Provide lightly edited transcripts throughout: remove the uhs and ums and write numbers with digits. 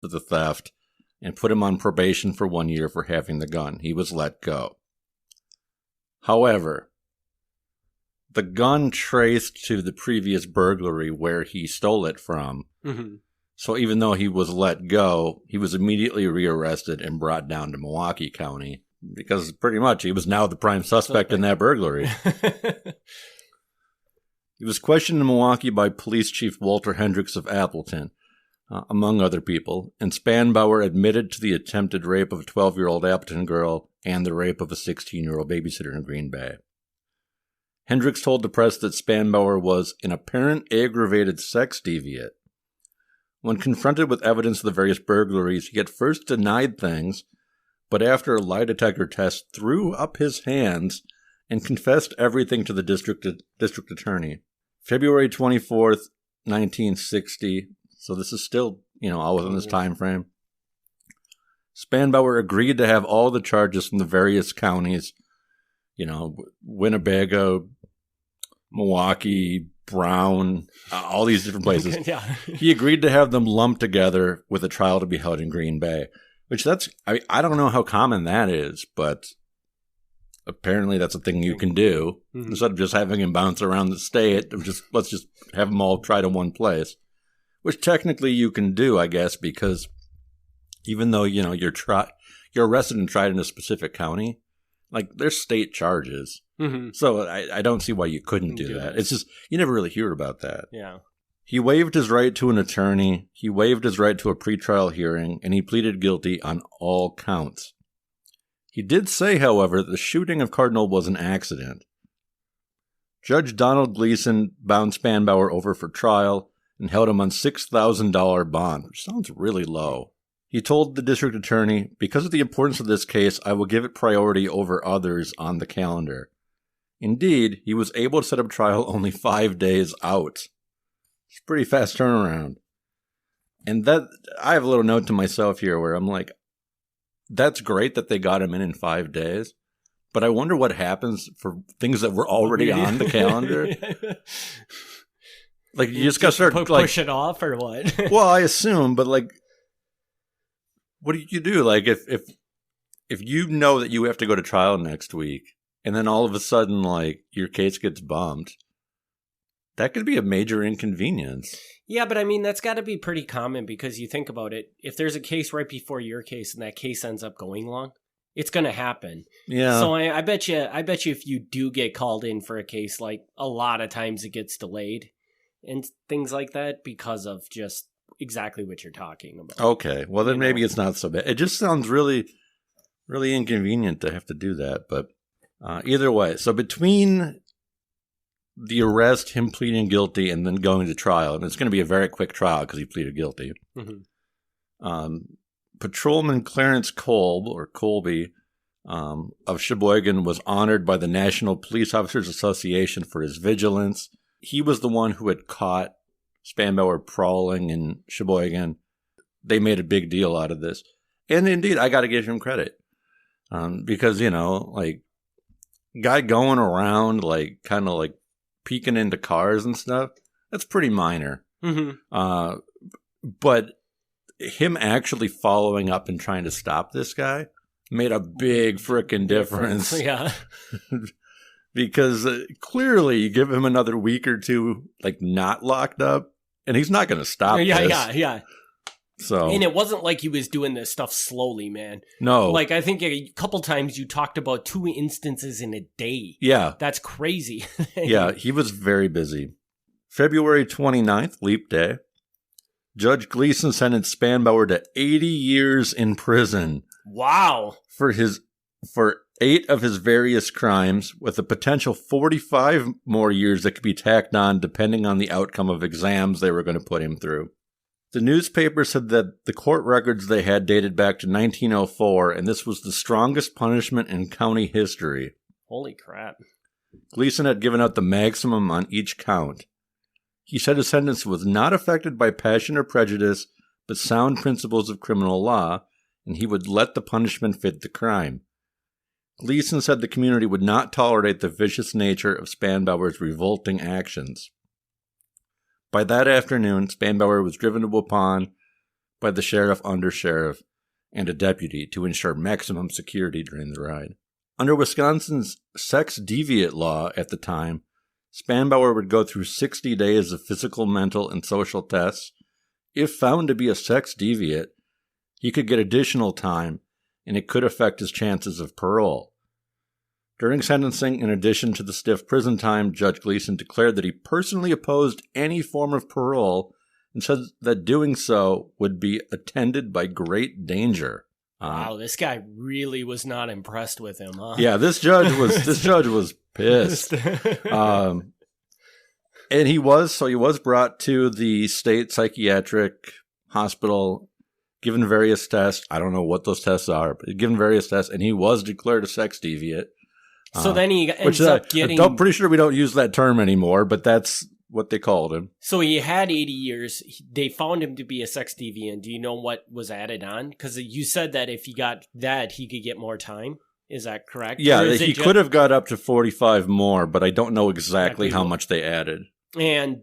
for the theft and put him on probation for 1 year for having the gun. He was let go. However, the gun traced to the previous burglary where he stole it from. Mm-hmm. So even though he was let go, he was immediately rearrested and brought down to Milwaukee County because pretty much he was now the prime suspect in that burglary. He was questioned in Milwaukee by Police Chief Walter Hendricks of Appleton, among other people, and Spanbauer admitted to the attempted rape of a 12-year-old Appleton girl and the rape of a 16-year-old babysitter in Green Bay. Hendricks told the press that Spanbauer was an apparent aggravated sex deviant. When confronted with evidence of the various burglaries, he at first denied things, but after a lie detector test threw up his hands and confessed everything to the district attorney. February 24th, 1960, so this is still, all within this time frame. Spanbauer agreed to have all the charges from the various counties, Winnebago, Milwaukee, Brown, all these different places. Yeah. He agreed to have them lumped together with a trial to be held in Green Bay, which I don't know how common that is, but apparently that's a thing you can do. Mm-hmm. Instead of just having him bounce around the state, let's just have them all tried in one place, which technically you can do, I guess, because even though, you're arrested and tried in a specific county, like there's state charges. Mm-hmm. So I don't see why you couldn't do that. It's just, you never really hear about that. Yeah. He waived his right to an attorney, he waived his right to a pretrial hearing, and he pleaded guilty on all counts. He did say, however, that the shooting of Cardinal was an accident. Judge Donald Gleason bound Spanbauer over for trial and held him on $6,000 bond, which sounds really low. He told the district attorney, because of the importance of this case, I will give it priority over others on the calendar. Indeed, he was able to set up trial only 5 days out. It's a pretty fast turnaround. And that, I have a little note to myself here where I'm like, that's great that they got him in 5 days, but I wonder what happens for things that were already on the calendar. Like, you just got to start push it off or what? Well, I assume, but what do you do? Like, if you know that you have to go to trial next week, and then all of a sudden, your case gets bumped, that could be a major inconvenience. Yeah, but that's got to be pretty common because you think about it. If there's a case right before your case and that case ends up going long, it's going to happen. Yeah. So I bet you if you do get called in for a case, a lot of times it gets delayed and things like that because of just exactly what you're talking about. Okay. Well, then maybe it's not so bad. It just sounds really, really inconvenient to have to do that. But either way, so between the arrest, him pleading guilty, and then going to trial, and it's going to be a very quick trial because he pleaded guilty. Mm-hmm. Patrolman Clarence Colby of Sheboygan was honored by the National Police Officers Association for his vigilance. He was the one who had caught Spanbauer prowling in Sheboygan. They made a big deal out of this. And indeed, I got to give him credit. Because, guy going around, kind of peeking into cars and stuff, that's pretty minor. Mm-hmm. But him actually following up and trying to stop this guy made a big frickin' difference. Yeah. Because clearly you give him another week or two, not locked up, and he's not going to stop this. Yeah. So, and it wasn't like he was doing this stuff slowly, man. No. I think a couple times you talked about 2 instances in a day. Yeah. That's crazy. Yeah, he was very busy. February 29th, Leap Day, Judge Gleason sentenced Spanbauer to 80 years in prison. Wow. For 8 of his various crimes, with a potential 45 more years that could be tacked on depending on the outcome of exams they were going to put him through. The newspaper said that the court records they had dated back to 1904, and this was the strongest punishment in county history. Holy crap. Gleason had given out the maximum on each count. He said his sentence was not affected by passion or prejudice, but sound principles of criminal law, and he would let the punishment fit the crime. Gleason said the community would not tolerate the vicious nature of Spanbauer's revolting actions. By that afternoon, Spanbauer was driven to Waupun by the sheriff, undersheriff, and a deputy to ensure maximum security during the ride. Under Wisconsin's sex deviant law at the time, Spanbauer would go through 60 days of physical, mental, and social tests. If found to be a sex deviant, he could get additional time, and it could affect his chances of parole. During sentencing, in addition to the stiff prison time, Judge Gleason declared that he personally opposed any form of parole and said that doing so would be attended by great danger. Wow, this guy really was not impressed with him, huh? Yeah, this judge was pissed. And he was brought to the state psychiatric hospital, given various tests. I don't know what those tests are, but given various tests, and he was declared a sex deviant. So then he ends up getting... I'm pretty sure we don't use that term anymore, but that's what they called him. So he had 80 years. They found him to be a sex deviant. Do you know what was added on? Because you said that if he got that, he could get more time. Is that correct? Yeah, he could have got up to 45 more, but I don't know exactly how much they added. And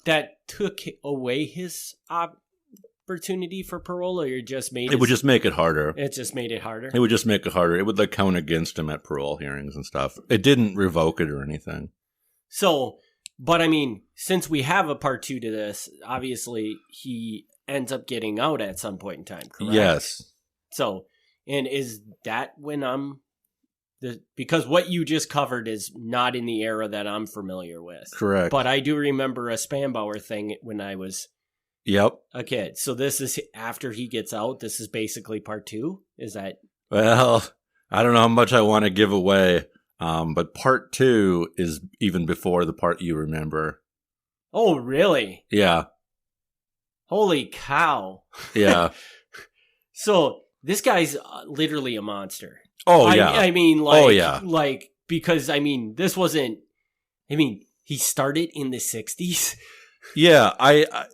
that took away his opportunity for parole, or just made it would just make it harder. It just made it harder? It would just make it harder. It would like count against him at parole hearings and stuff. It didn't revoke it or anything. So... But I mean, since we have a part 2 to this, obviously he ends up getting out at some point in time, correct? Yes. So, and is that when because what you just covered is not in the era that I'm familiar with. Correct. But I do remember a Spanbauer thing when I was a kid. So this is after he gets out. This is basically part 2. Is that? Well, I don't know how much I want to give away. But part 2 is even before the part you remember. Oh, really? Yeah. Holy cow. Yeah. So this guy's literally a monster. Oh, yeah. I mean, because, I mean, this wasn't, he started in the 60s. Yeah, I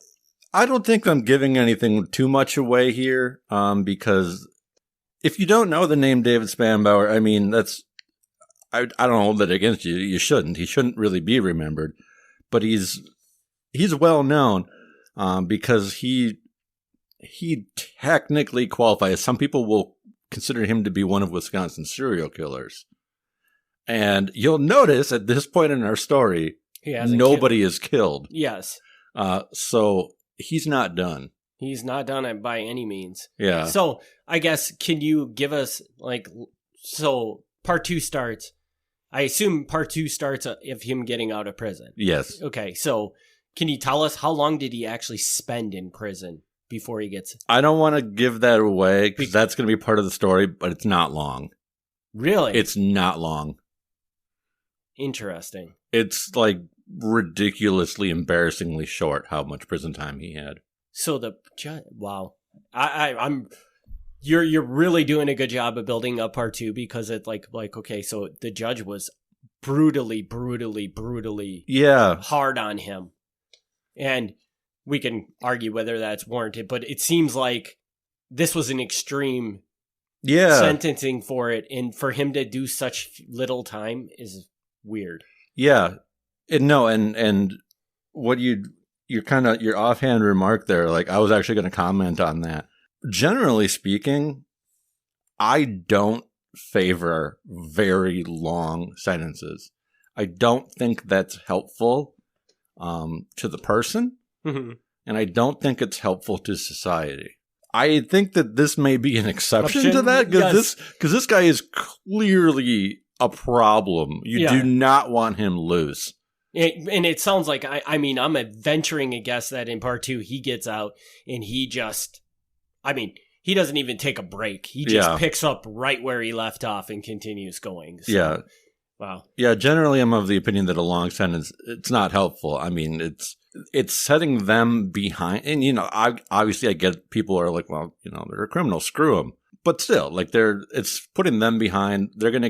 don't think I'm giving anything too much away here, because if you don't know the name David Spanbauer, I mean, I don't hold that against you. You shouldn't. He shouldn't really be remembered. But he's well known because he technically qualifies. Some people will consider him to be one of Wisconsin's serial killers. And you'll notice at this point in our story, nobody is killed. Yes. So he's not done. He's not done it by any means. Yeah. So I guess, can you give us so part 2 starts. I assume part 2 starts of him getting out of prison. Yes. Okay, so can you tell us how long did he actually spend in prison before he gets... I don't want to give that away because that's going to be part of the story, but it's not long. Really? It's not long. Interesting. It's like ridiculously, embarrassingly short how much prison time he had. So wow. I'm... You're really doing a good job of building up part 2 because it's like okay, so the judge was brutally hard on him, and we can argue whether that's warranted, but it seems like this was an extreme sentencing for it, and for him to do such little time is weird. Yeah, and what your offhand remark there, like I was actually going to comment on that. Generally speaking, I don't favor very long sentences. I don't think that's helpful to the person, and I don't think it's helpful to society. I think that this may be an exception to that because this guy is clearly a problem. You do not want him loose. And it sounds like I'm venturing a guess that in part 2 he gets out and he just. He doesn't even take a break. He just picks up right where he left off and continues going. So, yeah. Wow. Yeah, generally I'm of the opinion that a long sentence, it's not helpful. I mean, it's setting them behind. And, obviously I get people are like, well, they're a criminal, screw them. But still, like it's putting them behind. They're going to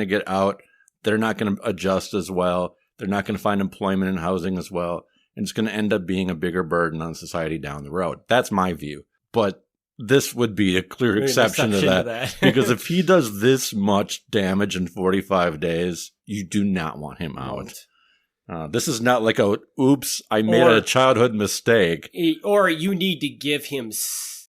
get out. They're not going to adjust as well. They're not going to find employment and housing as well. And it's going to end up being a bigger burden on society down the road. That's my view. But this would be a clear exception to that. Because if he does this much damage in 45 days, you do not want him out. This is not like a, oops, I made a childhood mistake. Or you need to give him